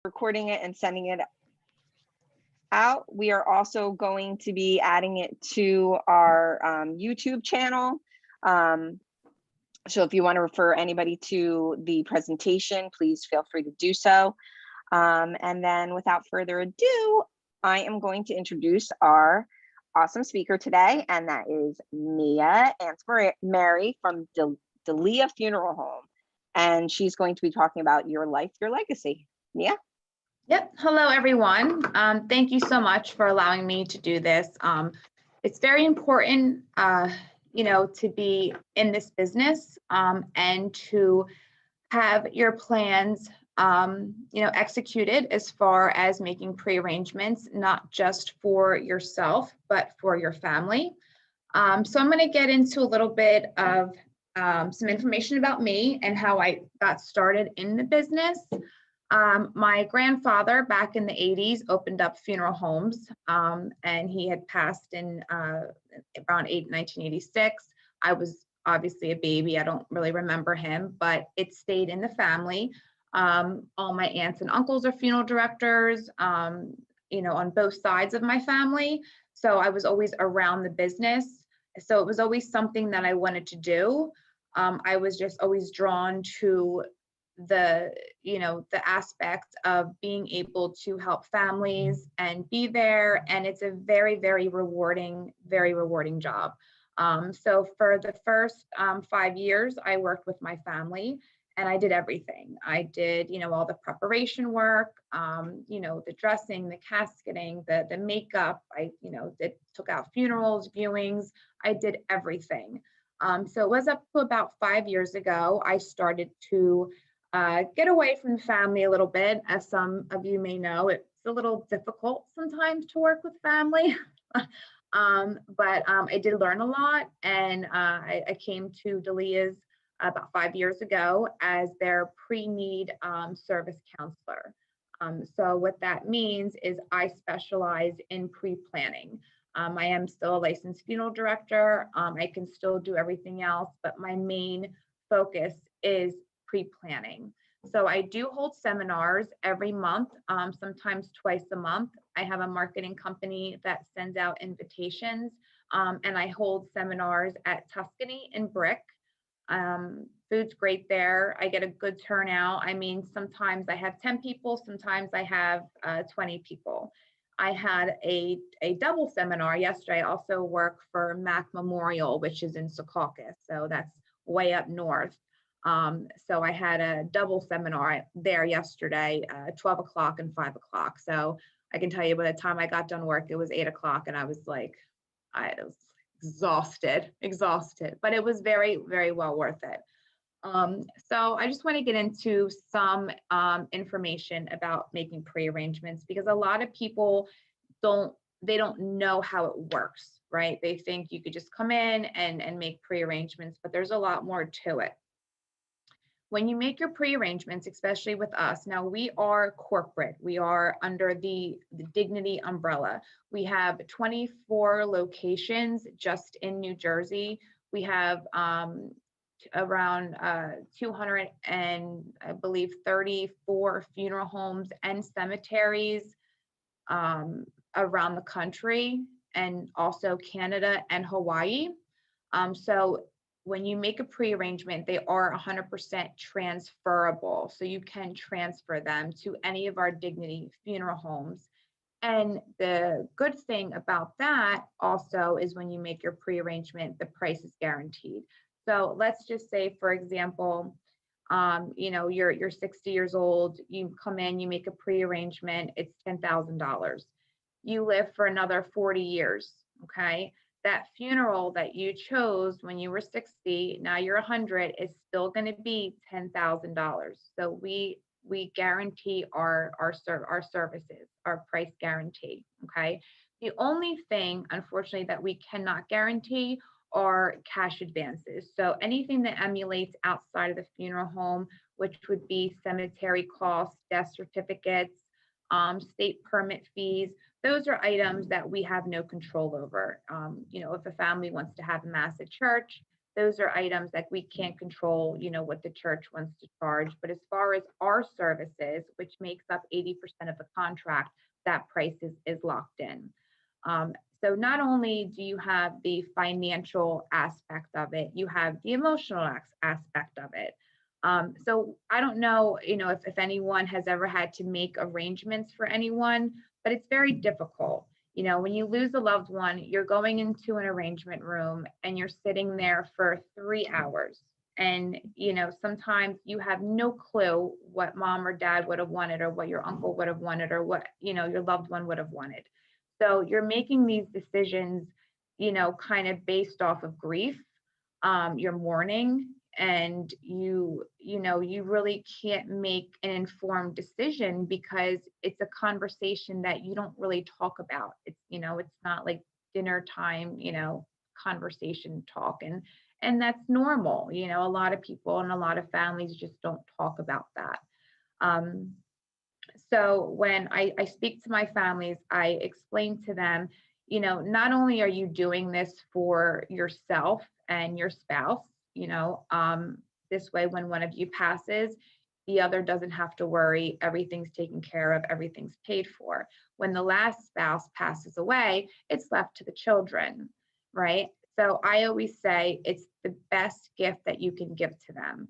recording it and sending it out. We are also going to be adding it to our YouTube channel. So if you want to refer anybody to the presentation, please feel free to do so. And then without further ado, I am going to introduce our awesome speaker today, and that is Mia Mary from Delia Funeral Home. And she's going to be talking about your life, your legacy. Mia? Yep. Hello, everyone. Thank you so much for allowing me to do this. It's very important, to be in this business and to have your plans, executed as far as making pre-arrangements, not just for yourself, but for your family. So I'm going to get into a little bit of some information about me and how I got started in the business. My grandfather back in the 80s opened up funeral homes, and he had passed in around 1986. I was obviously a baby. I don't really remember him, but it stayed in the family. All my aunts and uncles are funeral directors, on both sides of my family. So I was always around the business. So it was always something that I wanted to do. I was just always drawn to the aspect of being able to help families and be there. And it's a very, very rewarding job. So for the first 5 years, I worked with my family and I did everything. I did, all the preparation work, the dressing, the casketing, the makeup. I, took out funerals, viewings. I did everything. So it was up to about 5 years ago, I started to get away from the family a little bit. As some of you may know, it's a little difficult sometimes to work with family. But I did learn a lot, and I came to Delia's about 5 years ago as their pre-need service counselor. So what that means is I specialize in pre-planning. I am still a licensed funeral director. I can still do everything else, but my main focus is pre-planning. So I do hold seminars every month, sometimes twice a month. I have a marketing company that sends out invitations, and I hold seminars at Tuscany in Brick. Food's great there. I get a good turnout. I mean, sometimes I have 10 people, sometimes I have 20 people. I had a double seminar yesterday. I also work for Mac Memorial, which is in Secaucus, so that's way up north. So I had a double seminar there yesterday, 12 o'clock and 5 o'clock. So I can tell you by the time I got done work, it was 8 o'clock and I was like, I was exhausted, but it was very, very well worth it. So I just want to get into some information about making pre-arrangements, because a lot of people don't know how it works, right? They think you could just come in and make pre-arrangements, but there's a lot more to it. When you make your pre-arrangements, especially with us, now we are corporate. We are under the Dignity umbrella. We have 24 locations just in New Jersey. We have around 200 and I believe 34 funeral homes and cemeteries around the country, and also Canada and Hawaii. So when you make a pre-arrangement, they are 100% transferable. So you can transfer them to any of our Dignity funeral homes. And the good thing about that also is when you make your pre-arrangement, the price is guaranteed. So let's just say, for example, you're 60 years old, you come in, you make a pre-arrangement, it's $10,000. You live for another 40 years, okay? That funeral that you chose when you were 60, now you're 100, is still going to be $10,000. So we guarantee our services, our price guarantee. Okay. The only thing, unfortunately, that we cannot guarantee are cash advances. So anything that emulates outside of the funeral home, which would be cemetery costs, death certificates, state permit fees, those are items that we have no control over. If a family wants to have a mass at church, those are items that we can't control, what the church wants to charge. But as far as our services, which makes up 80% of the contract, that price is locked in. So not only do you have the financial aspect of it, you have the emotional aspect of it. So I don't know, if anyone has ever had to make arrangements for anyone, but it's very difficult. When you lose a loved one, you're going into an arrangement room and you're sitting there for 3 hours. And, sometimes you have no clue what mom or dad would have wanted, or what your uncle would have wanted, or what, your loved one would have wanted. So you're making these decisions, kind of based off of grief. You're mourning, and you really can't make an informed decision because it's a conversation that you don't really talk about. It's not like dinner time, conversation talk, and that's normal. A lot of people and a lot of families just don't talk about that. So when I speak to my families, I explain to them, not only are you doing this for yourself and your spouse, this way, when one of you passes, the other doesn't have to worry. Everything's taken care of. Everything's paid for. When the last spouse passes away, it's left to the children, right? So I always say it's the best gift that you can give to them.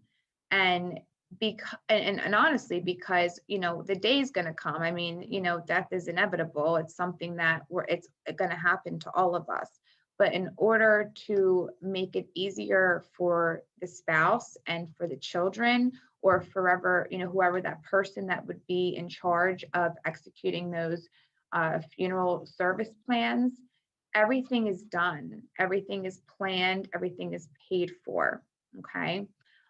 And honestly, because the day is going to come. I mean, death is inevitable. It's something that it's going to happen to all of us. But in order to make it easier for the spouse and for the children, or forever, whoever that person that would be in charge of executing those funeral service plans, everything is done, everything is planned, everything is paid for. Okay.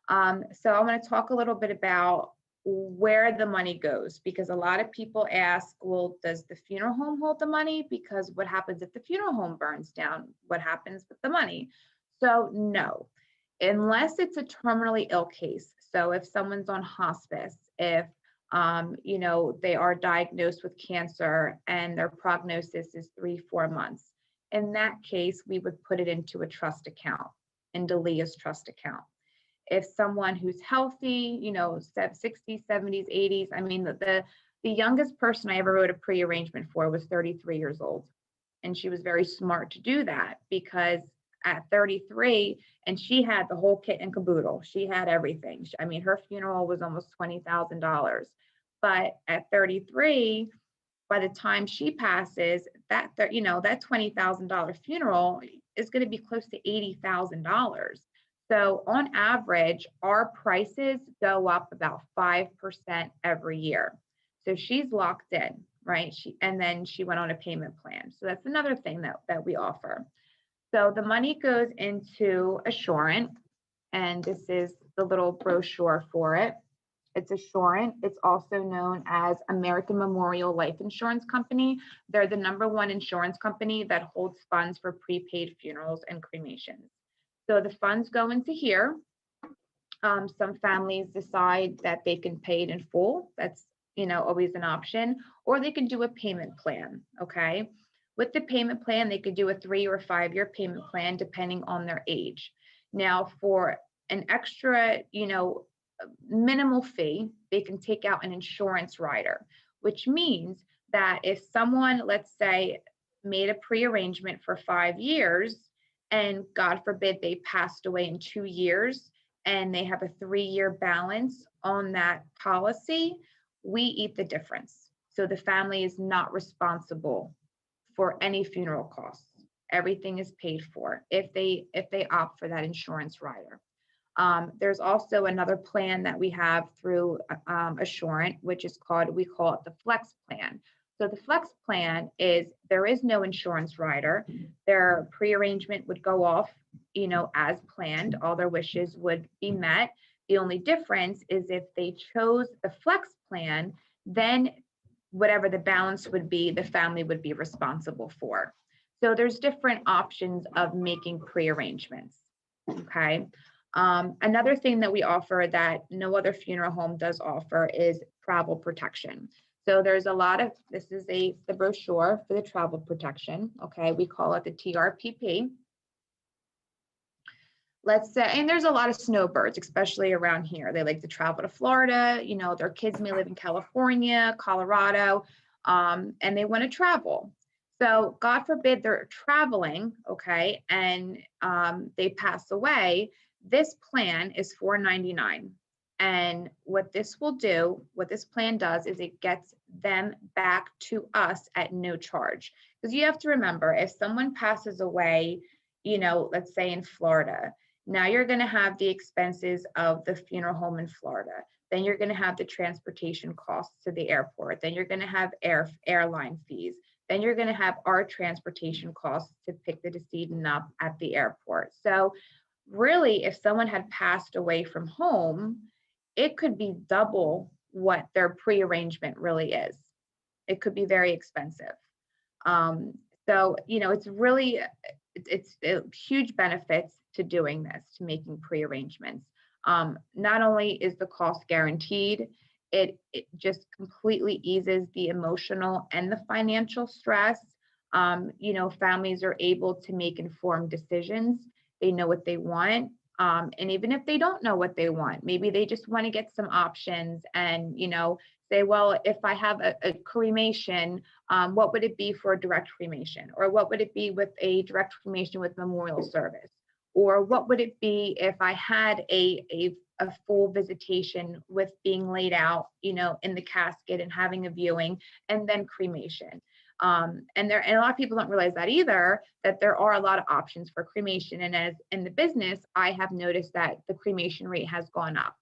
So I want to talk a little bit about where the money goes, because a lot of people ask, well, does the funeral home hold the money? Because what happens if the funeral home burns down? What happens with the money? So no, unless it's a terminally ill case. So if someone's on hospice, if they are diagnosed with cancer and their prognosis is 3-4 months, in that case, we would put it into a trust account, in Delia's trust account. If someone who's healthy, 60s, 70s, 80s, I mean, the youngest person I ever wrote a pre-arrangement for was 33 years old. And she was very smart to do that, because at 33, and she had the whole kit and caboodle. She had everything. I mean, her funeral was almost $20,000. But at 33, by the time she passes, that $20,000 funeral is going to be close to $80,000. So on average, our prices go up about 5% every year. So she's locked in, right? And then she went on a payment plan. So that's another thing that we offer. So the money goes into Assurant, and this is the little brochure for it. It's Assurant. It's also known as American Memorial Life Insurance Company. They're the #1 insurance company that holds funds for prepaid funerals and cremations. So the funds go into here. Some families decide that they can pay it in full. That's, always an option, or they can do a payment plan. Okay. With the payment plan, they could do a 3 or 5 year payment plan, depending on their age. Now, for an extra, minimal fee, they can take out an insurance rider, which means that if someone, let's say, made a pre-arrangement for 5 years, and God forbid they passed away in 2 years, and they have a 3-year balance on that policy, we eat the difference. So the family is not responsible for any funeral costs. Everything is paid for if they opt for that insurance rider. There's also another plan that we have through Assurant, which is we call it the Flex Plan. So the Flex Plan is, there is no insurance rider. Their pre-arrangement would go off, as planned. All their wishes would be met. The only difference is if they chose the Flex Plan, then whatever the balance would be, the family would be responsible for. So there's different options of making pre-arrangements. Okay. Another thing that we offer that no other funeral home does offer is travel protection. So there's a lot of, this is the brochure for the travel protection. Okay. We call it the TRPP. let's say, and there's a lot of snowbirds, especially around here. They like to travel to Florida, their kids may live in California, Colorado, and they want to travel. So God forbid they're traveling, okay, and they pass away. This plan is $499. And what this plan does is it gets them back to us at no charge. Because you have to remember, if someone passes away, let's say in Florida, now you're going to have the expenses of the funeral home in Florida. Then you're going to have the transportation costs to the airport. Then you're going to have airline fees. Then you're going to have our transportation costs to pick the decedent up at the airport. So really, if someone had passed away from home, it could be double what their pre-arrangement really is. It could be very expensive. So, it's huge benefits to doing this, to making pre-arrangements. Not only is the cost guaranteed, it just completely eases the emotional and the financial stress. Families are able to make informed decisions. They know what they want. And even if they don't know what they want, maybe they just want to get some options and, say, well, if I have a cremation, what would it be for a direct cremation? Or what would it be with a direct cremation with memorial service? Or what would it be if I had a full visitation with being laid out, in the casket and having a viewing and then cremation? And a lot of people don't realize that either, that there are a lot of options for cremation. And as in the business, I have noticed that the cremation rate has gone up.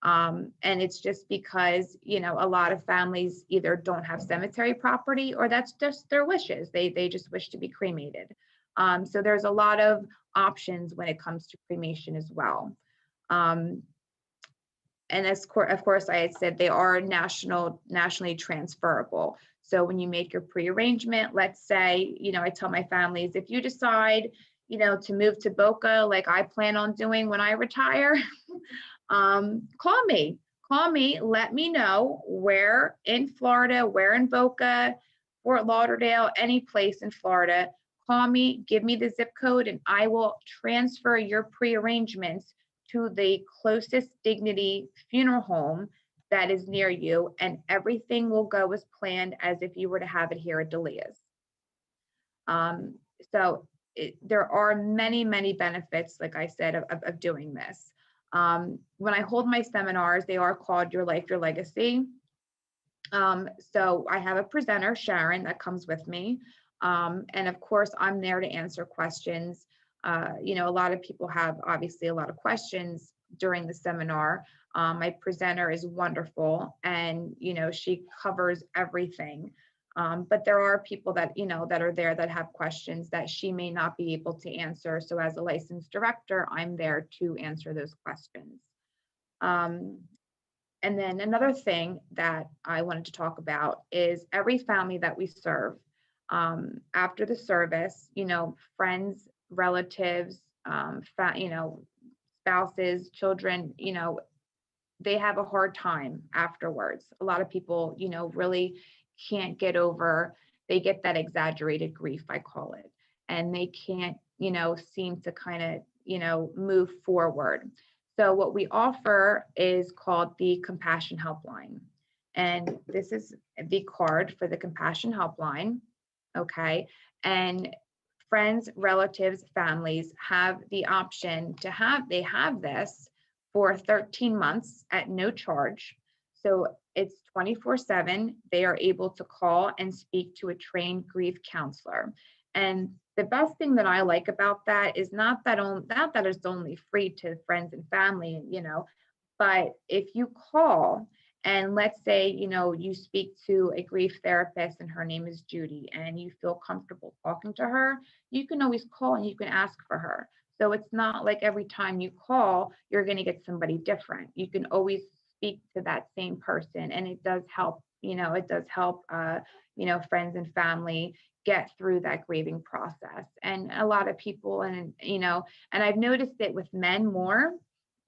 And it's just because, a lot of families either don't have cemetery property or that's just their wishes. They just wish to be cremated. So there's a lot of options when it comes to cremation as well. And of course, I had said they are nationally transferable. So when you make your pre-arrangement, let's say, I tell my families, if you decide, to move to Boca, like I plan on doing when I retire, call me, let me know where in Florida, where in Boca, Fort Lauderdale, any place in Florida, call me, give me the zip code, and I will transfer your pre-arrangements to the closest Dignity funeral home that is near you, and everything will go as planned as if you were to have it here at Delia's. There are many, many benefits, like I said, of doing this. When I hold my seminars, they are called Your Life, Your Legacy. So I have a presenter, Sharon, that comes with me. And of course, I'm there to answer questions. A lot of people have obviously a lot of questions during the seminar. My presenter is wonderful and, she covers everything. But there are people that, that are there that have questions that she may not be able to answer. So as a licensed director, I'm there to answer those questions. And then another thing that I wanted to talk about is every family that we serve, after the service, friends, relatives, spouses, children, they have a hard time afterwards. A lot of people, really can't get over, they get that exaggerated grief, I call it, and they can't, seem to kind of, move forward. So what we offer is called the Compassion Helpline. And this is the card for the Compassion Helpline. Okay. And friends, relatives, families have the option to have this for 13 months at no charge. So it's 24/7. They are able to call and speak to a trained grief counselor. And the best thing that I like about that is not that it's only free to friends and family, but if you call and let's say, you speak to a grief therapist and her name is Judy and you feel comfortable talking to her, you can always call and you can ask for her. So it's not like every time you call, you're going to get somebody different. You can always speak to that same person. And it does help, friends and family get through that grieving process. And a lot of people, and I've noticed it with men more,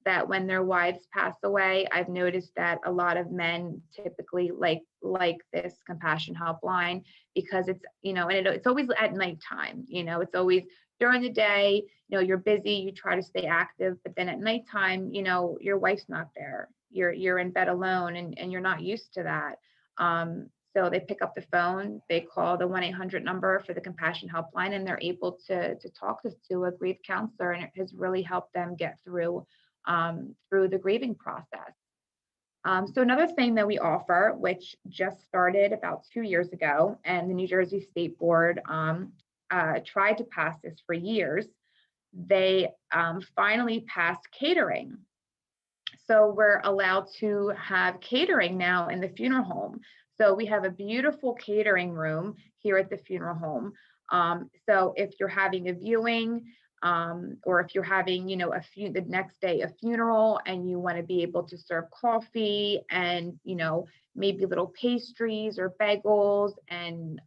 that when their wives pass away, I've noticed that a lot of men typically like this Compassion Helpline because it's, and it's always at nighttime, it's always during the day, you're busy, you try to stay active, but then at nighttime, your wife's not there. You're in bed alone, and you're not used to that. So they pick up the phone, they call the 1-800 number for the Compassion Helpline, and they're able to talk to a grief counselor, and it has really helped them get through the grieving process. So another thing that we offer, which just started about 2 years ago, and the New Jersey State Board tried to pass this for years, they finally passed catering. So we're allowed to have catering now in the funeral home. So we have a beautiful catering room here at the funeral home. So if you're having a viewing, or if you're having, the next day a funeral, and you want to be able to serve coffee and, maybe little pastries or bagels and,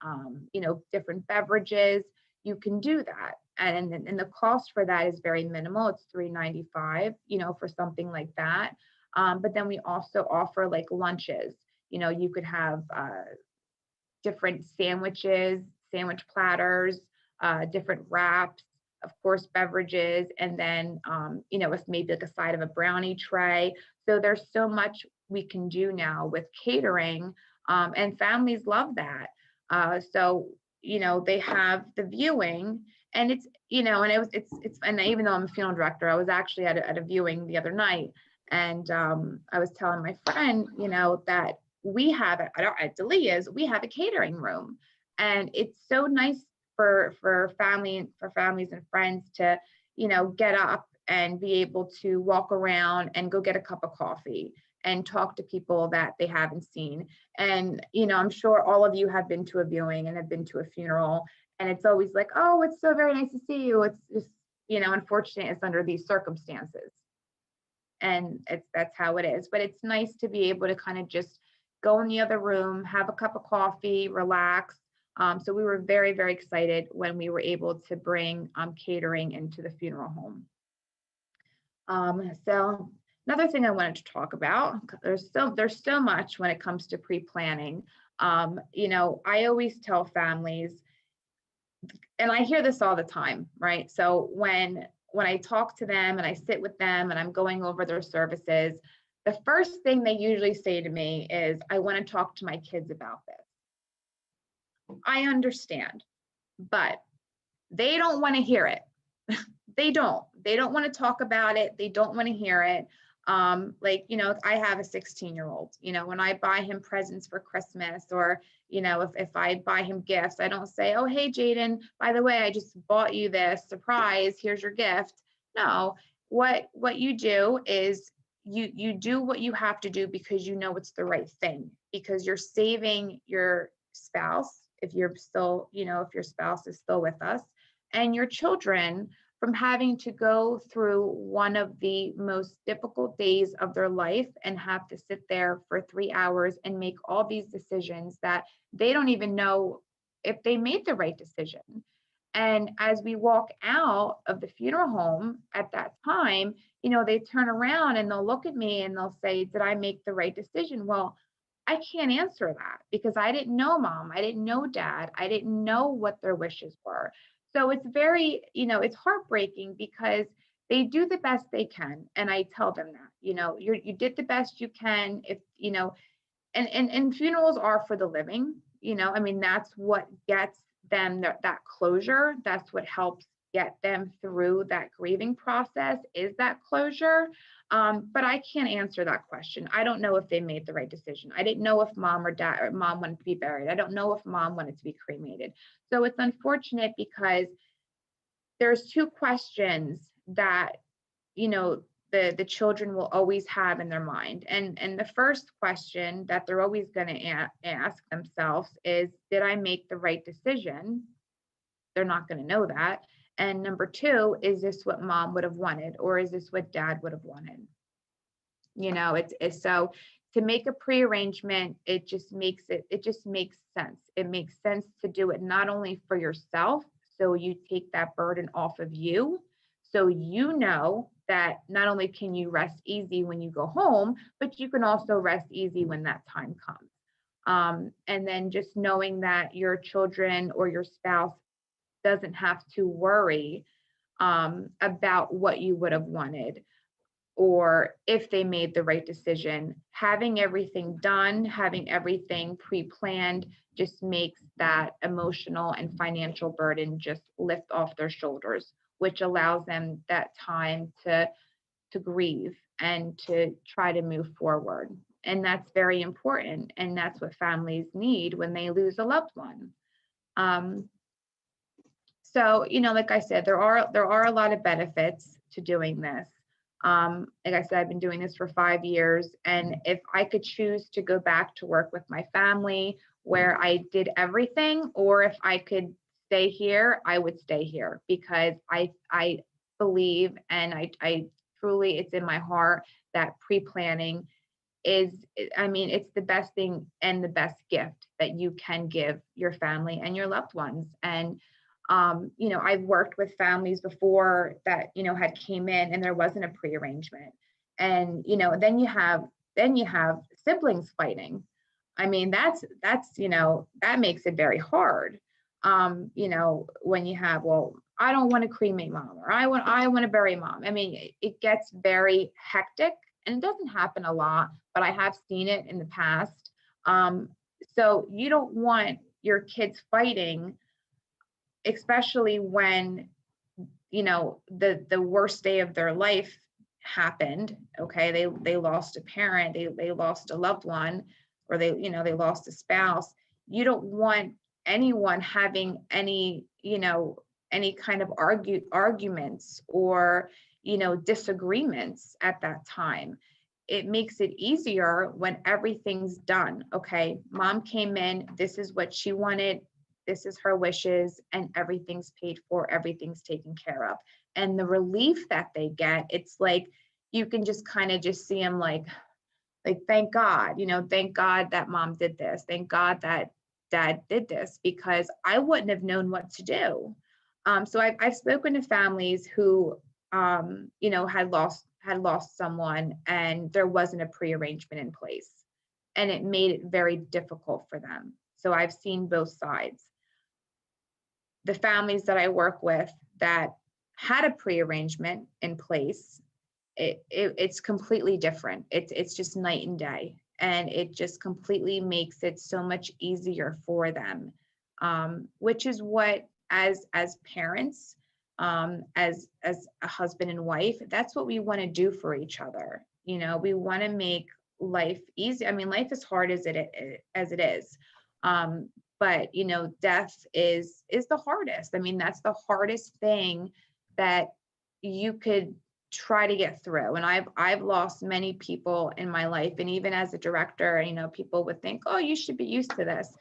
different beverages, you can do that. And the cost for that is very minimal. It's $3.95, for something like that. But then we also offer like lunches. You could have different sandwiches, sandwich platters, different wraps, of course, beverages, and then, it's maybe like a side of a brownie tray. So there's so much we can do now with catering, and families love that. So, they have the viewing, and it's, and even though I'm a funeral director, I was actually at a viewing the other night, and I was telling my friend, that we have at Delia's, we have a catering room, and it's so nice for families and friends to, get up and be able to walk around and go get a cup of coffee and talk to people that they haven't seen. And, I'm sure all of you have been to a viewing and have been to a funeral, and it's always like, oh, it's so very nice to see you. It's just, unfortunate it's under these circumstances. And that's how it is. But it's nice to be able to kind of just go in the other room, have a cup of coffee, relax. So we were very, very excited when we were able to bring catering into the funeral home. So another thing I wanted to talk about, there's so much when it comes to pre-planning. I always tell families, and I hear this all the time, right? So when I talk to them and I sit with them and I'm going over their services, the first thing they usually say to me is, I want to talk to my kids about this. I understand, but they don't want to hear it. They don't want to talk about it. They don't want to hear it. I have a 16-year-old, when I buy him presents for Christmas, or, if I buy him gifts, I don't say, oh, hey, Jaden, by the way, I just bought you this surprise. Here's your gift. No, what you do is you do what you have to do because it's the right thing, because you're saving your spouse, if you're still, if your spouse is still with us, and your children from having to go through one of the most difficult days of their life and have to sit there for 3 hours and make all these decisions that they don't even know if they made the right decision. And as we walk out of the funeral home at that time, they turn around and they'll look at me and they'll say, did I make the right decision? Well, I can't answer that because I didn't know mom, I didn't know dad, I didn't know what their wishes were. So it's very, it's heartbreaking because they do the best they can. And I tell them that, you did the best you can. If, and funerals are for the living, that's what gets them that closure. That's what helps get them through that grieving process, is that closure. But I can't answer that question. I don't know if they made the right decision. I didn't know if mom wanted to be buried. I don't know if mom wanted to be cremated. So it's unfortunate because there's two questions that, the children will always have in their mind. And the first question that they're always going to ask themselves is, did I make the right decision? They're not going to know that. And number two, is this what mom would have wanted, or is this what dad would have wanted? It's so to make a pre-arrangement, it just makes sense. It makes sense to do it not only for yourself, so you take that burden off of you. So that not only can you rest easy when you go home, but you can also rest easy when that time comes. And then just knowing that your children or your spouse doesn't have to worry about what you would have wanted, or if they made the right decision. Having everything done, having everything pre-planned just makes that emotional and financial burden just lift off their shoulders, which allows them that time to grieve and to try to move forward. And that's very important. And that's what families need when they lose a loved one. So, like I said, there are a lot of benefits to doing this. Like I said, I've been doing this for 5 years. And if I could choose to go back to work with my family where I did everything, or if I could stay here, I would stay here, because I believe, and I truly, it's in my heart, that pre-planning is, it's the best thing and the best gift that you can give your family and your loved ones. And I've worked with families before that, had came in and there wasn't a pre-arrangement. And, then you have siblings fighting. That's, that makes it very hard. When you have, well, I don't want to cremate mom, or I want to bury mom. It gets very hectic, and it doesn't happen a lot, but I have seen it in the past. So you don't want your kids fighting, especially when, the worst day of their life happened. Okay. They lost a parent, they lost a loved one, or they lost a spouse. You don't want anyone having any kind of arguments or, disagreements at that time. It makes it easier when everything's done. Okay. Mom came in, this is what she wanted, this is her wishes, and everything's paid for, everything's taken care of. And the relief that they get, it's like, you can just kind of just see them like, thank God, thank God that mom did this. Thank God that dad did this, because I wouldn't have known what to do. So I've spoken to families who, had lost someone, and there wasn't a pre-arrangement in place, and it made it very difficult for them. So I've seen both sides. The families that I work with that had a pre-arrangement in place, it's completely different. It's just night and day, and it just completely makes it so much easier for them, which is what, as parents, as a husband and wife, that's what we want to do for each other. We want to make life easy. Life is hard as it is. But death is the hardest. That's the hardest thing that you could try to get through. And I've lost many people in my life. And even as a director, people would think, oh, you should be used to this.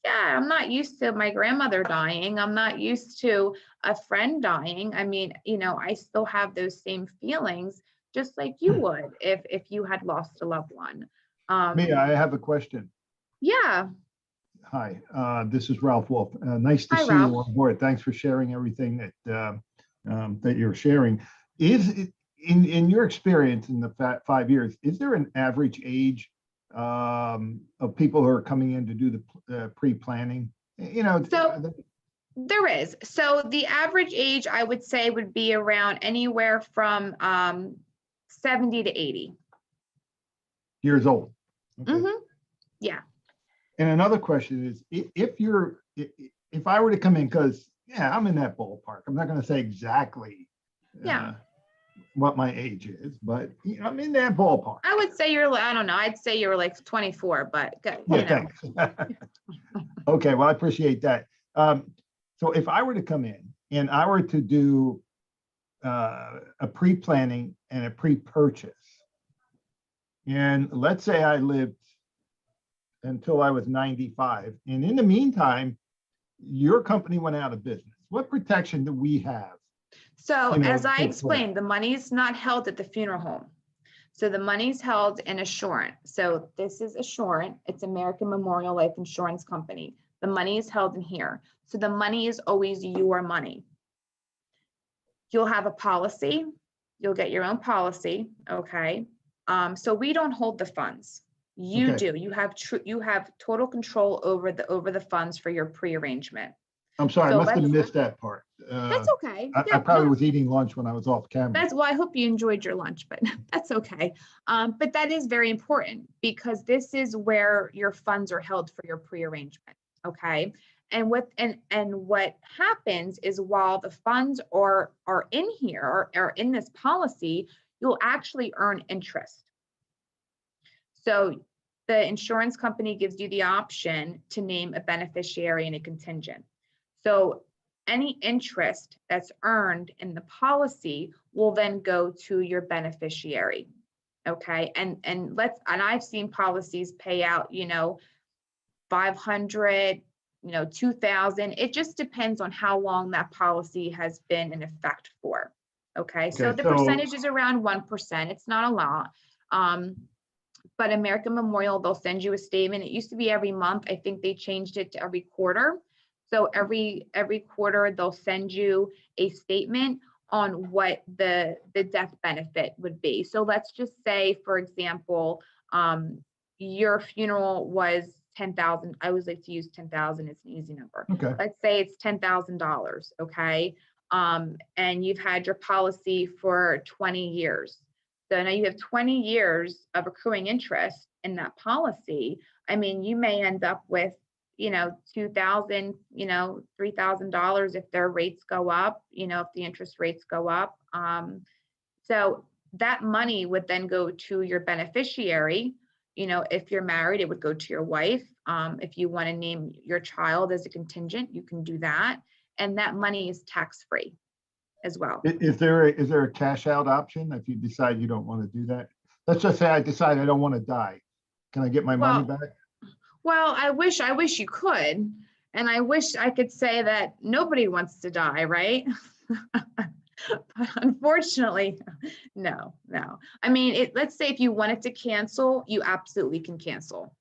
Yeah, I'm not used to my grandmother dying. I'm not used to a friend dying. I still have those same feelings, just like you would if you had lost a loved one. Mia, I have a question. Yeah. Hi, this is Ralph Wolf. Nice to Hi, see Ralph. you on board. Thanks for sharing everything that you're sharing. Is it, in your experience in the 5 years, is there an average age of people who are coming in to do the pre-planning? So there is. So the average age, I would say, would be around anywhere from 70 to 80 years old. Okay. Mm-hmm. Yeah. And another question is, if I were to come in, because I'm in that ballpark. I'm not going to say exactly what my age is, but I'm in that ballpark. I would say I don't know. I'd say you were like 24, but thanks. Okay, well, I appreciate that. So if I were to come in and I were to do a pre-planning and a pre-purchase, and let's say I lived until I was 95, and in the meantime, your company went out of business, what protection do we have? So as I explained, the money's not held at the funeral home. So the money's held in Assurant. So this is Assurant. It's American Memorial Life Insurance Company. The money is held in here. So the money is always your money. You'll have a policy. You'll get your own policy. Okay. So we don't hold the funds. You do. You have total control over the funds for your pre-arrangement. I'm sorry, So I must have missed that part. that's okay. I probably was eating lunch when I was off camera. That's why I hope you enjoyed your lunch, but that's okay. But that is very important because this is where your funds are held for your pre-arrangement. Okay. And what happens is while the funds are in here or are in this policy, you'll actually earn interest. So the insurance company gives you the option to name a beneficiary and a contingent. So any interest that's earned in the policy will then go to your beneficiary. Okay. And I've seen policies pay out, 500, 2,000. It just depends on how long that policy has been in effect for. Okay. So the percentage is around 1%. It's not a lot. But American Memorial, they'll send you a statement. It used to be every month. I think they changed it to every quarter. So every quarter, they'll send you a statement on what the death benefit would be. So let's just say, for example, your funeral was $10,000. I always like to use 10,000. It's an easy number. Okay. Let's say it's $10,000. Okay. And you've had your policy for 20 years. So now you have 20 years of accruing interest in that policy. I mean, you may end up with, $2,000, $3,000 if their rates go up, if the interest rates go up. So that money would then go to your beneficiary. If you're married, it would go to your wife. If you want to name your child as a contingent, you can do that. And that money is tax-free as well. Is there a cash out option if you decide you don't want to do that? Let's just say I decide I don't want to die. Can I get my money back? Well, I wish you could. And I wish I could say that nobody wants to die, right? But unfortunately, no. I mean, let's say if you wanted to cancel, you absolutely can cancel.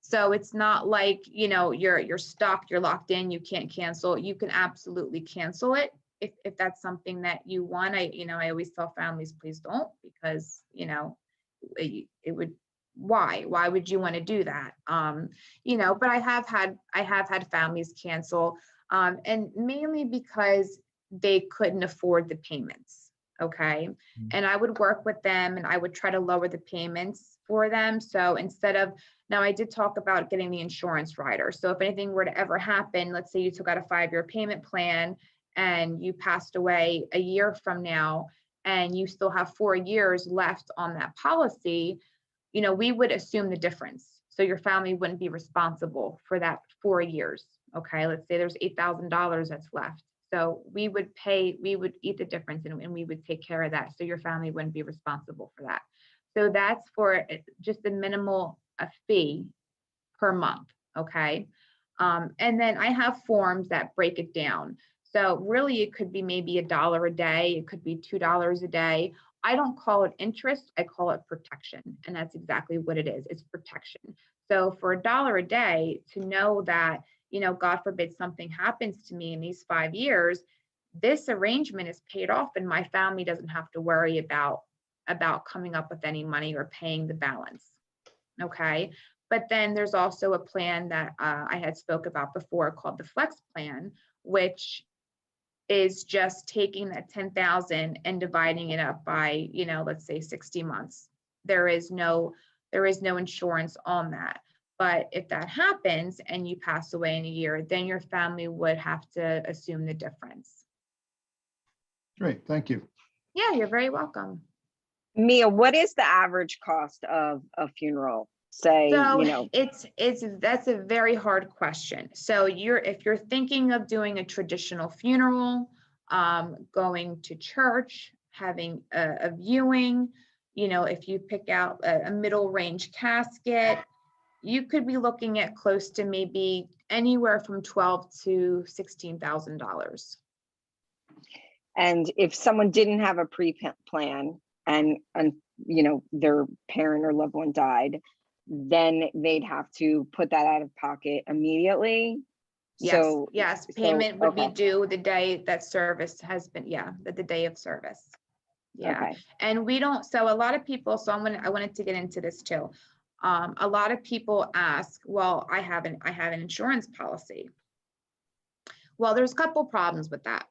So it's not like, you're stuck, you're locked in, you can't cancel. You can absolutely cancel it if that's something that you want. I always tell families, please don't, because, it would, why would you want to do that? But I have had families cancel, and mainly because they couldn't afford the payments. Okay. And I would work with them and I would try to lower the payments for them. So now I did talk about getting the insurance rider. So if anything were to ever happen, let's say you took out a 5-year payment plan and you passed away a year from now, and you still have 4 years left on that policy, we would assume the difference. So your family wouldn't be responsible for that 4 years. Okay. Let's say there's $8,000 that's left. So we would eat the difference and we would take care of that. So your family wouldn't be responsible for that. So that's for just a minimal fee per month. Okay. And then I have forms that break it down. So really it could be maybe $1 a day. It could be $2 a day. I don't call it interest. I call it protection. And that's exactly what it is. It's protection. So for $1 a day, to know that, God forbid something happens to me in these 5 years, this arrangement is paid off and my family doesn't have to worry about coming up with any money or paying the balance. Okay. But then there's also a plan that I had spoke about before called the Flex Plan, which is just taking that 10,000 and dividing it up by, let's say 60 months. There is no insurance on that. But if that happens and you pass away in a year, then your family would have to assume the difference. Great, thank you. Yeah, you're very welcome. Mia, what is the average cost of a funeral? That's a very hard question. So if you're thinking of doing a traditional funeral, going to church, having a viewing, if you pick out a middle range casket, you could be looking at close to maybe anywhere from $12,000 to $16,000. And if someone didn't have a pre-plan and their parent or loved one died, then they'd have to put that out of pocket immediately. Yes. Payment would be due the day that service has been, the day of service. Yeah. Okay. And we don't, so a lot of people, I wanted to get into this too. A lot of people ask, well, I have an insurance policy. Well, there's a couple problems with that.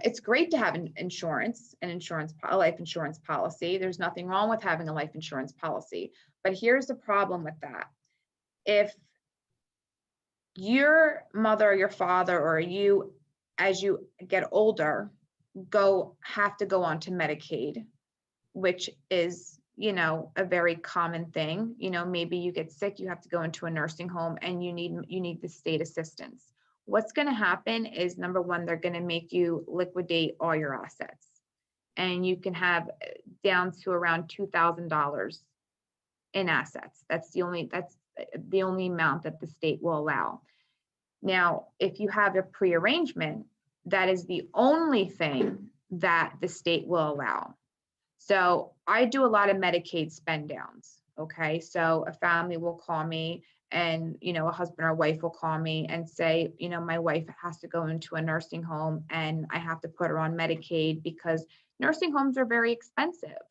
It's great to have a life insurance policy. There's nothing wrong with having a life insurance policy. But here's the problem with that. If your mother or your father or you, as you get older, have to go on to Medicaid, which is, a very common thing. Maybe you get sick, you have to go into a nursing home and you need the state assistance. What's going to happen is, number one, they're going to make you liquidate all your assets, and you can have down to around $2,000 in assets. That's the only amount that the state will allow. Now, if you have a prearrangement, that is the only thing that the state will allow. So I do a lot of Medicaid spend downs. Okay, so a family will call me, and a husband or wife will call me and say, my wife has to go into a nursing home and I have to put her on Medicaid because nursing homes are very expensive.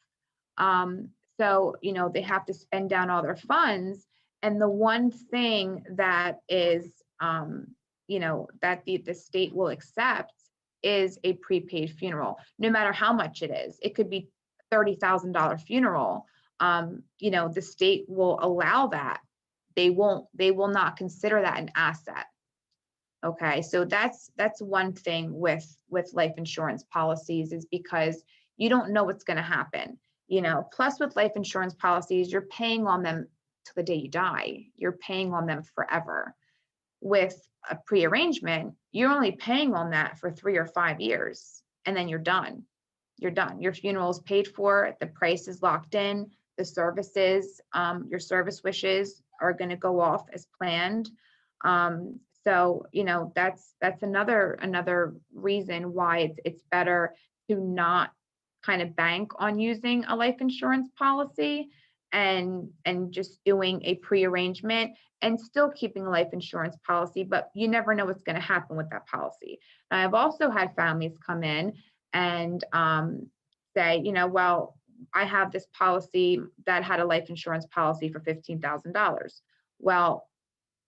So they have to spend down all their funds, and the one thing that is that the state will accept is a prepaid funeral, no matter how much it is. It could be $30,000 funeral. The state will allow that. They will not consider that an asset. Okay, so that's one thing with life insurance policies, is because you don't know what's going to happen. Plus with life insurance policies, you're paying on them till the day you die. You're paying on them forever. With a prearrangement, you're only paying on that for 3 or 5 years, and then you're done. You're done. Your funeral is paid for. The price is locked in. The services, your service wishes are going to go off as planned. So that's another reason why it's better to not kind of bank on using a life insurance policy and just doing a prearrangement and still keeping a life insurance policy, but you never know what's going to happen with that policy. Now, I've also had families come in and say, well, I have this policy that had a life insurance policy for $15,000. Well,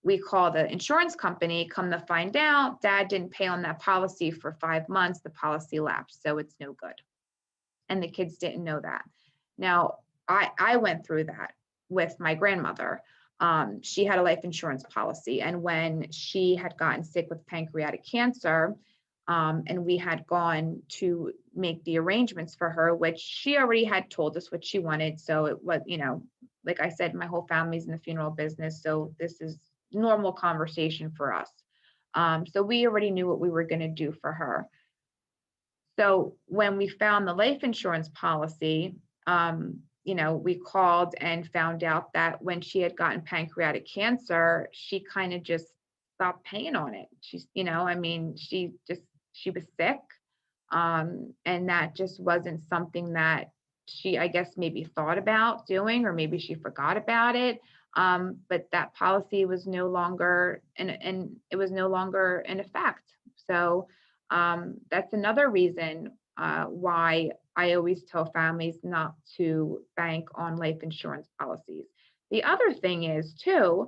we call the insurance company, come to find out, dad didn't pay on that policy for 5 months, the policy lapsed, so it's no good. And the kids didn't know that. Now, I went through that with my grandmother. She had a life insurance policy, and when she had gotten sick with pancreatic cancer, and we had gone to make the arrangements for her, which she already had told us what she wanted. So it was, like I said, my whole family's in the funeral business, so this is normal conversation for us. So we already knew what we were going to do for her. So when we found the life insurance policy, we called and found out that when she had gotten pancreatic cancer, she kind of just stopped paying on it. She's, she was sick. And that just wasn't something that she, I guess, maybe thought about doing, or maybe she forgot about it. But that policy was no longer, and it was no longer in effect. So that's another reason why I always tell families not to bank on life insurance policies. The other thing is too,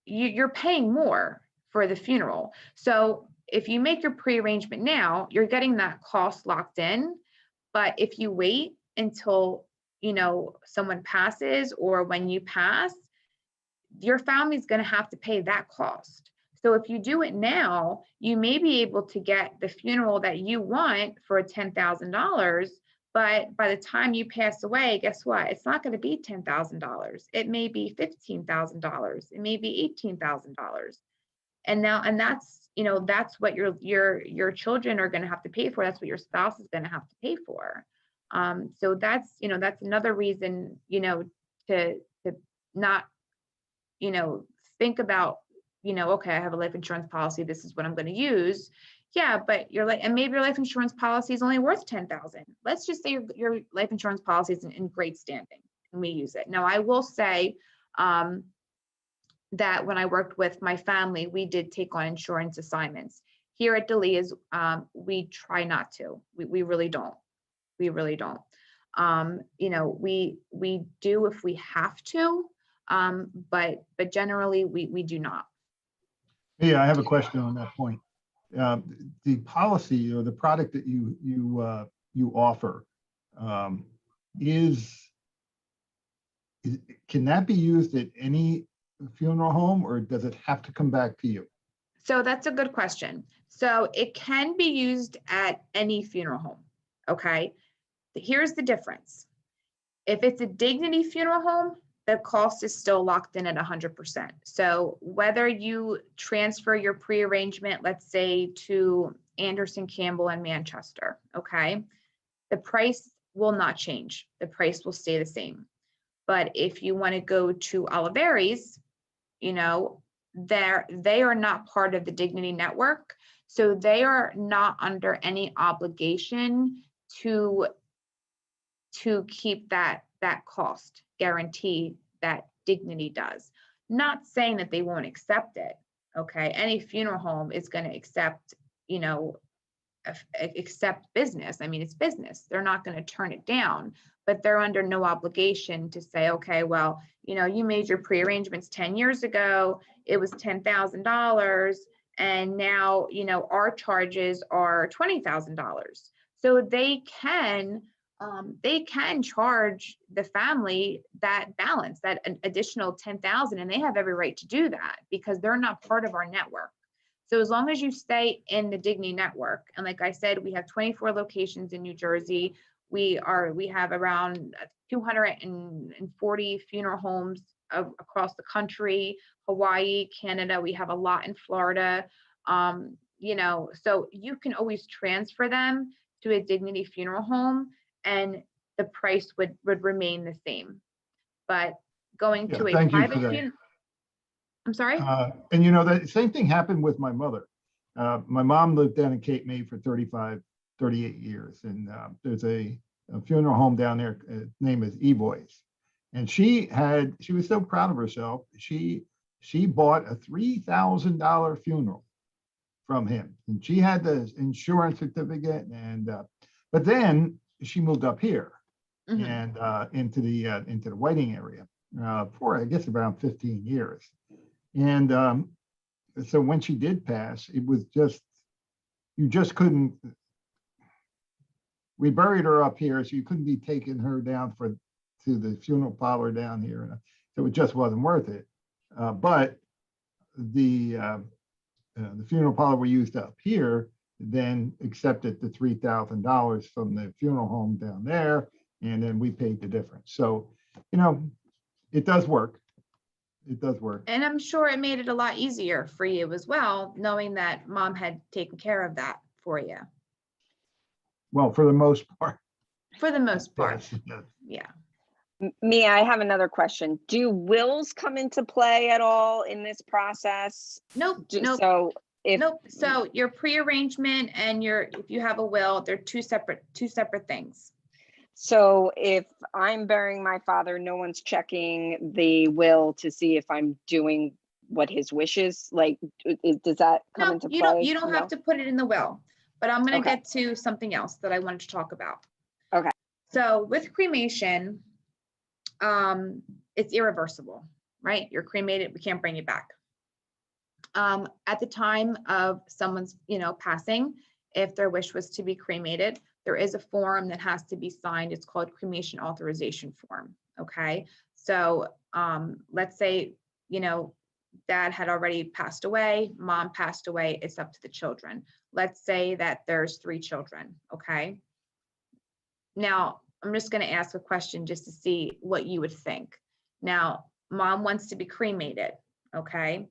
you're paying more for the funeral. So if you make your prearrangement now, you're getting that cost locked in. But if you wait until, someone passes, or when you pass, your family's going to have to pay that cost. So if you do it now, you may be able to get the funeral that you want for $10,000, but by the time you pass away, guess what? It's not going to be $10,000. It may be $15,000. It may be $18,000. And that's, that's what your children are going to have to pay for. That's what your spouse is going to have to pay for. So that's another reason, to not, think about, okay, I have a life insurance policy. This is what I'm going to use. Yeah, but and maybe your life insurance policy is only worth $10,000. Let's just say your life insurance policy is in great standing and we use it. Now, I will say that when I worked with my family, we did take on insurance assignments. Here at Delia's, we try not to. We really don't. We really don't. We do if we have to, but generally we do not. Yeah, I have a question on that point. The policy or the product that you offer is can that be used at any funeral home, or does it have to come back to you? So that's a good question. So it can be used at any funeral home. Okay. Here's the difference. If it's a Dignity funeral home, the cost is still locked in at 100%. So whether you transfer your pre-arrangement, let's say to Anderson Campbell in Manchester, okay, the price will not change. The price will stay the same. But if you want to go to Oliveri's, you know, they are not part of the Dignity network. So they are not under any obligation to keep that cost guarantee that Dignity does. Not saying that they won't accept it. Okay. Any funeral home is going to accept, you know, accept business. I mean, it's business. They're not going to turn it down, but they're under no obligation to say, okay, well, you know, you made your pre-arrangements 10 years ago, it was $10,000. And now, you know, our charges are $20,000. So they can charge the family that balance, that additional 10,000, and they have every right to do that because they're not part of our network. So as long as you stay in the Dignity network, and like I said, we have 24 locations in New Jersey. We have around 240 funeral homes across the country, Hawaii, Canada. We have a lot in Florida. You know, so you can always transfer them to a Dignity funeral home, and the price would remain the same. But going to a private funeral, I'm sorry? And you know, the same thing happened with my mother. My mom lived down in Cape May for 38 years. And there's a funeral home down there, name is Evoice. And she was so proud of herself. She bought a $3,000 funeral from him. And she had the insurance certificate. And but then she moved up here and into the Whiting area for, I guess, around 15 years. And so when she did pass, it was you just couldn't, we buried her up here, so you couldn't be taking her down to the funeral parlor down here. So it just wasn't worth it. But the funeral parlor we used up here then accepted the $3,000 from the funeral home down there, and then we paid the difference. So, you know, it does work. It does work. And I'm sure it made it a lot easier for you as well, knowing that mom had taken care of that for you. Well, for the most part. For the most part. Yes. Yeah. Mia, I have another question. Do wills come into play at all in this process? Nope. So your pre-arrangement and if you have a will, they're two separate things. So if I'm burying my father, no one's checking the will to see if I'm doing what his wishes, like, does that come into play? You don't have to put it in the will, but I'm going to Okay. get to something else that I wanted to talk about. Okay. So with cremation, it's irreversible, right? You're cremated, we can't bring you back. At the time of someone's, passing, if their wish was to be cremated, there is a form that has to be signed. It's called Cremation Authorization form. Okay. So let's say, dad had already passed away, mom passed away, it's up to the children. Let's say that there's 3 children. Okay. Now, I'm just going to ask a question just to see what you would think. Now, mom wants to be cremated. Okay.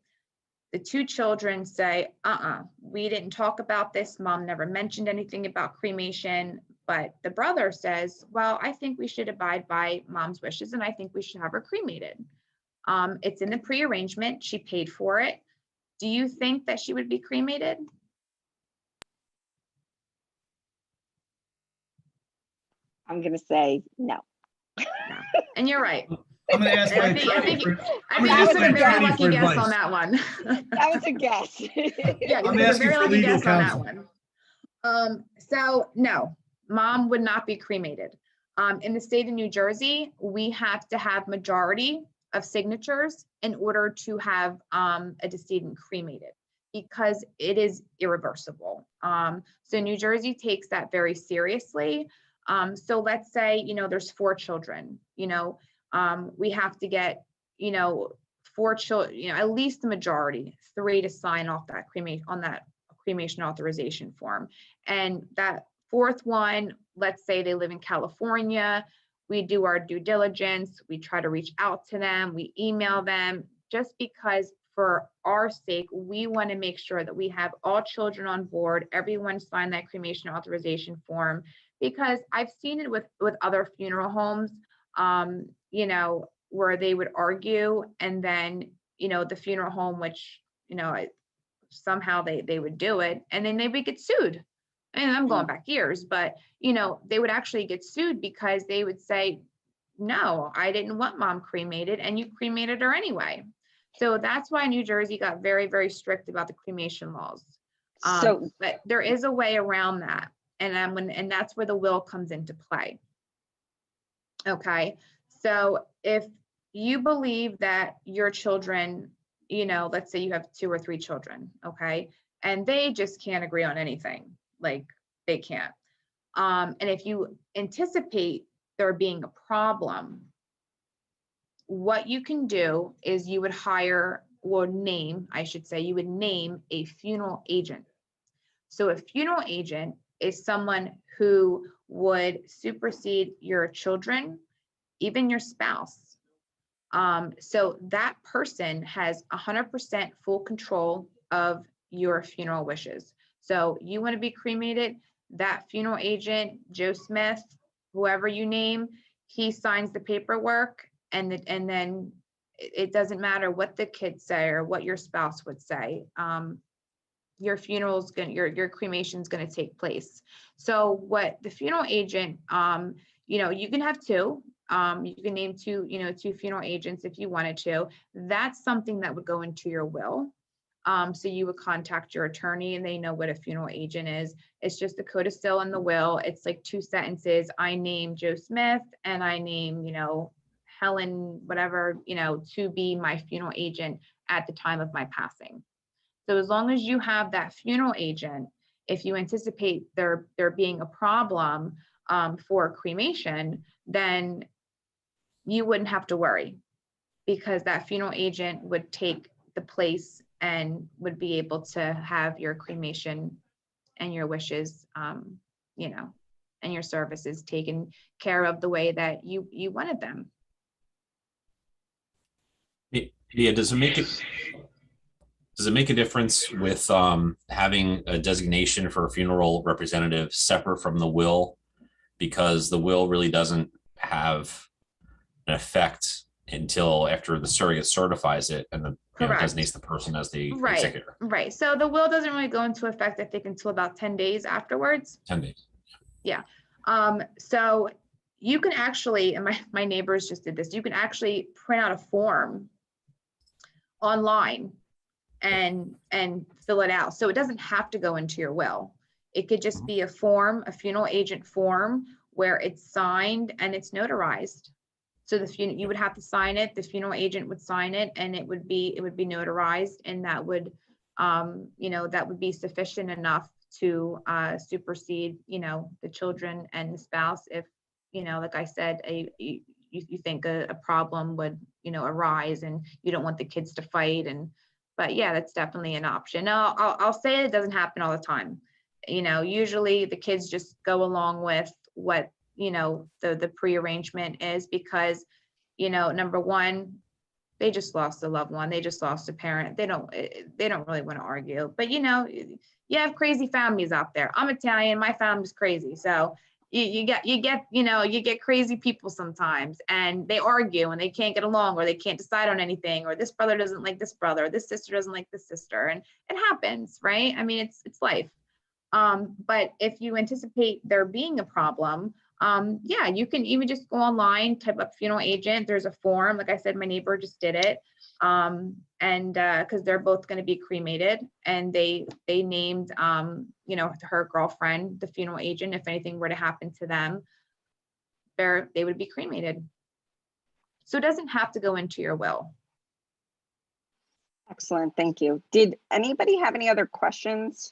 The 2 children say, we didn't talk about this. Mom never mentioned anything about cremation. But the brother says, well, I think we should abide by mom's wishes and I think we should have her cremated. It's in the pre-arrangement. She paid for it. Do you think that she would be cremated? I'm going to say no. No. And you're right. I'm going to ask my I think you attorney a very lucky for guess advice. on that one. That was a guess. Yeah, I'm you asking a very for lucky legal guess on that counsel. one. So no, mom would not be cremated. In the state of New Jersey, we have to have majority of signatures in order to have a decedent cremated. because it is irreversible. So New Jersey takes that very seriously. So let's say, you know, there's 4 children, you know, we have to get, you know, 4 children, you know, at least the majority, 3 to sign off that cremation authorization form. And that 4th one, let's say they live in California, we do our due diligence, we try to reach out to them, we email them, just because for our sake, we want to make sure that we have all children on board, everyone sign that cremation authorization form, because I've seen it with other funeral homes, you know, where they would argue, and then, you know, the funeral home, which, you know, somehow they would do it, and then they would get sued. And I'm going back years, but, you know, they would actually get sued because they would say, no, I didn't want mom cremated, and you cremated her anyway. So that's why New Jersey got very, very strict about the cremation laws. So But there is a way around that. And that's where the will comes into play. Okay. So if you believe that your children, you know, let's say you have 2 or 3 children, okay, and they just can't agree on anything, like they can't. And if you anticipate there being a problem, what you can do is you would hire, or name, I should say, you would name a funeral agent. So a funeral agent is someone who would supersede your children, even your spouse. So that person has 100% full control of your funeral wishes. So you want to be cremated, that funeral agent, Joe Smith, whoever you name, he signs the paperwork, and then it doesn't matter what the kids say or what your spouse would say. Your funeral's gonna, your cremation's gonna take place. So what the funeral agent, you know, you can have 2. You can name 2, you know, 2 funeral agents if you wanted to. That's something that would go into your will. So you would contact your attorney, and they know what a funeral agent is. It's just the codicil in the will. It's like 2 sentences. I name Joe Smith, and I name, you know, Helen, whatever, you know, to be my funeral agent at the time of my passing. So as long as you have that funeral agent, if you anticipate there being a problem for cremation, then you wouldn't have to worry, because that funeral agent would take the place and would be able to have your cremation and your wishes, you know, and your services taken care of the way that you wanted them. Yeah, does it make a difference with having a designation for a funeral representative separate from the will, because the will really doesn't have an effect until after the surrogate certifies it and the designates the person as the executor. Right. So the will doesn't really go into effect, I think, until about 10 days afterwards. 10 days. Yeah. So you can actually, and my neighbors just did this, you can actually print out a form online and fill it out. So it doesn't have to go into your will. It could just be a form, a funeral agent form, where it's signed and it's notarized. So you would have to sign it, the funeral agent would sign it, and it would be notarized, and that would, you know, that would be sufficient enough to supersede, you know, the children and the spouse if, you know, like I said, you think a problem would, you know, arise, and you don't want the kids to fight. But yeah, that's definitely an option. Now, I'll say it doesn't happen all the time. You know, usually the kids just go along with what, you know, the pre-arrangement is, because, you know, number one, they just lost a loved one, they just lost a parent. They don't really want to argue. But, you know, you have crazy families out there. I'm Italian, my family's crazy. So you get crazy people sometimes, and they argue and they can't get along, or they can't decide on anything, or this brother doesn't like this brother, or this sister doesn't like this sister, and it happens, right? I mean, it's life. But if you anticipate there being a problem, yeah, you can even just go online, type up funeral agent. There's a form. Like I said, my neighbor just did it. And because they're both going to be cremated, and they named, you know, her girlfriend, the funeral agent. If anything were to happen to them, they would be cremated. So it doesn't have to go into your will. Excellent, thank you. Did anybody have any other questions?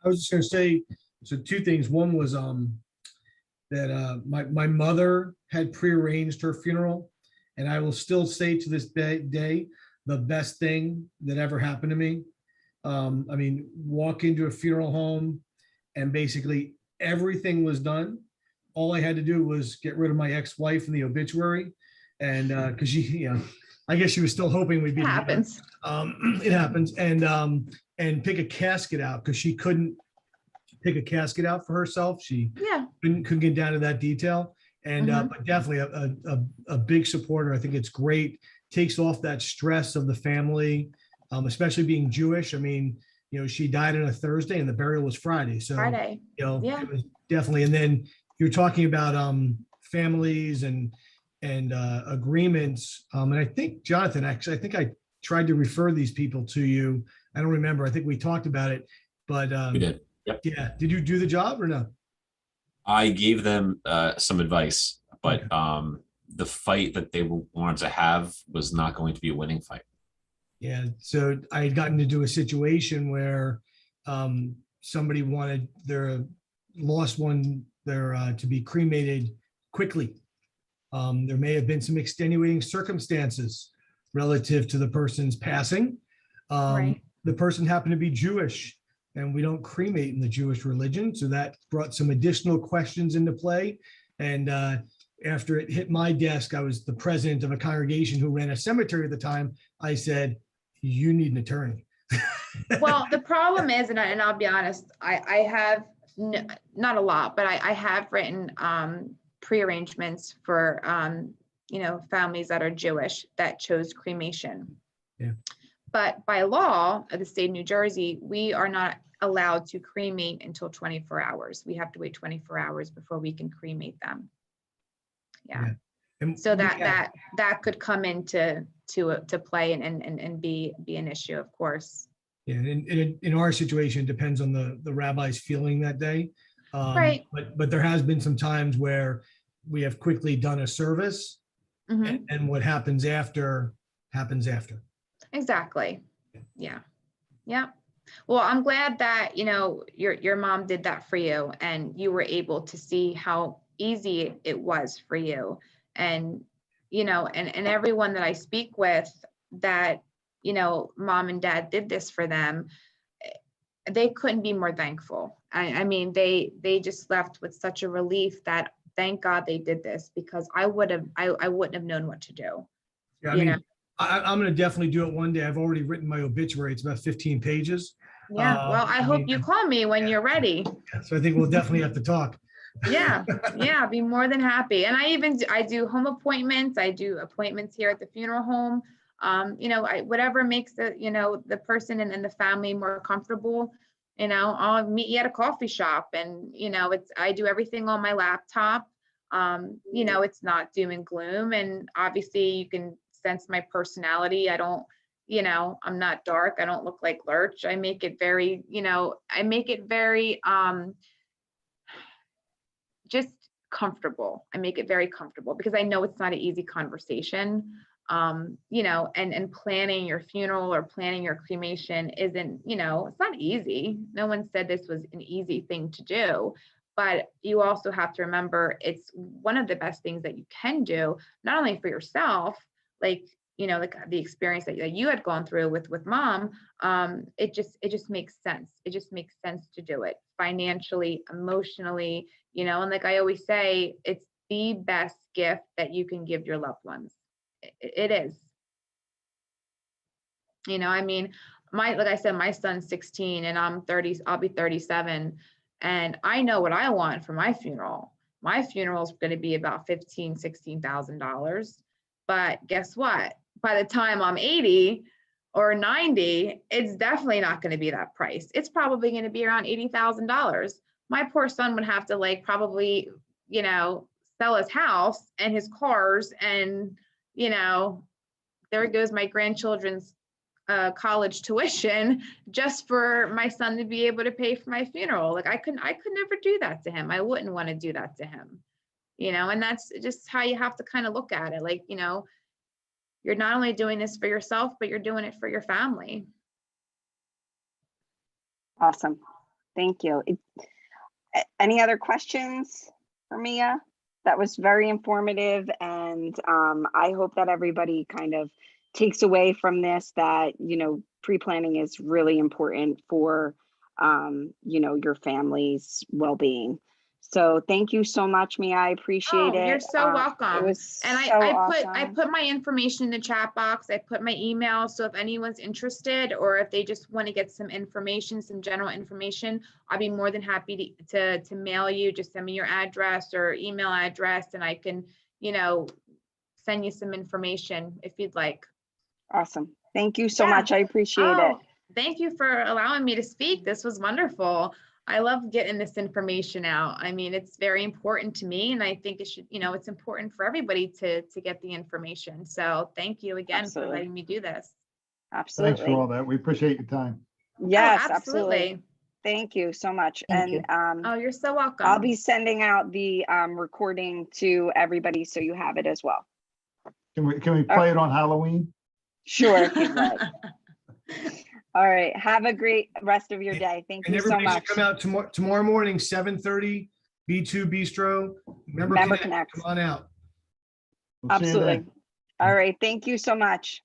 I was just gonna say, so two things. One was that my mother had prearranged her funeral, and I will still say to this day, the best thing that ever happened to me. I mean, walk into a funeral home and basically everything was done. All I had to do was get rid of my ex-wife in the obituary, and because I guess she was still hoping we'd be It together. happens. It happens, and pick a casket out because she couldn't pick a casket out for herself. She Yeah. couldn't get down to that detail. And but definitely a big supporter. I think it's great. Takes off that stress of the family, especially being Jewish. I mean, she died on a Thursday and the burial was Friday. So Friday. Yeah. it was definitely. And then you're talking about families and agreements. And I think, Jonathan, actually, I think I tried to refer these people to you. I don't remember. I think we talked about it, but We did. Yep. yeah. Did you do the job or no? I gave them some advice, but the fight that they wanted to have was not going to be a winning fight. Yeah. So I had gotten into a situation where somebody wanted their lost one to be cremated quickly. There may have been some extenuating circumstances relative to the person's passing. Right. The person happened to be Jewish, and we don't cremate in the Jewish religion. So that brought some additional questions into play. And after it hit my desk, I was the president of a congregation who ran a cemetery at the time. I said, you need an attorney. Well, the problem is, and I'll be honest, I have not a lot, but I have written prearrangements for families that are Jewish that chose cremation. Yeah. But by law of the state of New Jersey, we are not allowed to cremate until 24 hours. We have to wait 24 hours before we can cremate them. Yeah. And So that could come into to play and be an issue, of course. Yeah, in our situation, it depends on the rabbi's feeling that day. Right. But there has been some times where we have quickly done a service, and what happens after happens after. Exactly. Yeah. Yeah. Well, I'm glad that, your mom did that for you and you were able to see how easy it was for you. And, and everyone that I speak with that, mom and dad did this for them, they couldn't be more thankful. I mean, they just left with such a relief that thank God they did this, because I wouldn't have known what to do. Yeah, I mean, I'm going to definitely do it one day. I've already written my obituary. It's about 15 pages. Yeah. Well, I hope you call me when you're ready. So I think we'll definitely have to talk. Yeah. Yeah. Be more than happy. And I do home appointments. I do appointments here at the funeral home. Whatever makes the person and the family more comfortable, I'll meet you at a coffee shop, and, I do everything on my laptop. It's not doom and gloom. And obviously you can sense my personality. I don't, I'm not dark. I don't look like Lurch. I make it very, just comfortable. I make it very comfortable because I know it's not an easy conversation. And planning your funeral or planning your cremation isn't, it's not easy. No one said this was an easy thing to do, but you also have to remember it's one of the best things that you can do, not only for yourself, like the experience that you had gone through with mom. It just makes sense. It just makes sense to do it financially, emotionally, and like I always say, it's the best gift that you can give your loved ones. It is. I mean, like I said, my son's 16 and I'm 30, I'll be 37. And I know what I want for my funeral. My funeral is going to be about $16,000. But guess what? By the time I'm 80 or 90, it's definitely not going to be that price. It's probably going to be around $80,000. My poor son would have to probably, sell his house and his cars, and, there goes my grandchildren's college tuition just for my son to be able to pay for my funeral. I could never do that to him. I wouldn't want to do that to him, and that's just how you have to kind of look at it. you're not only doing this for yourself, but you're doing it for your family. Awesome. Thank you. Any other questions for Mia? That was very informative, and I hope that everybody kind of takes away from this that, you know, pre-planning is really important for, you know, your family's well-being. So thank you so much, Mia. I appreciate it. You're so welcome. It was And so I awesome. put my information in the chat box. I put my email. So if anyone's interested, or if they just want to get some information, some general information, I'll be more than happy to mail you. Just send me your address or email address, and I can, you know, send you some information if you'd like. Awesome. Thank you so Yeah. much. I appreciate it. Thank you for allowing me to speak. This was wonderful. I love getting this information out. I mean, it's very important to me, and I think it should, you know, it's important for everybody to get the information. So thank you again for letting me do this. Absolutely. Thanks for all that. We appreciate your time. Yes, Oh, absolutely. Thank you so much. Thank you. Oh, you're so welcome. I'll be sending out the recording to everybody so you have it as well. Can we play it on Halloween? Sure, if you'd like. All right. Have a great rest of your day. Thank And you so everybody much. should come out tomorrow morning, 7:30, B2 Bistro. Member Connect. Connect. Come on out. We'll see you then. Absolutely. All right. Thank you so much.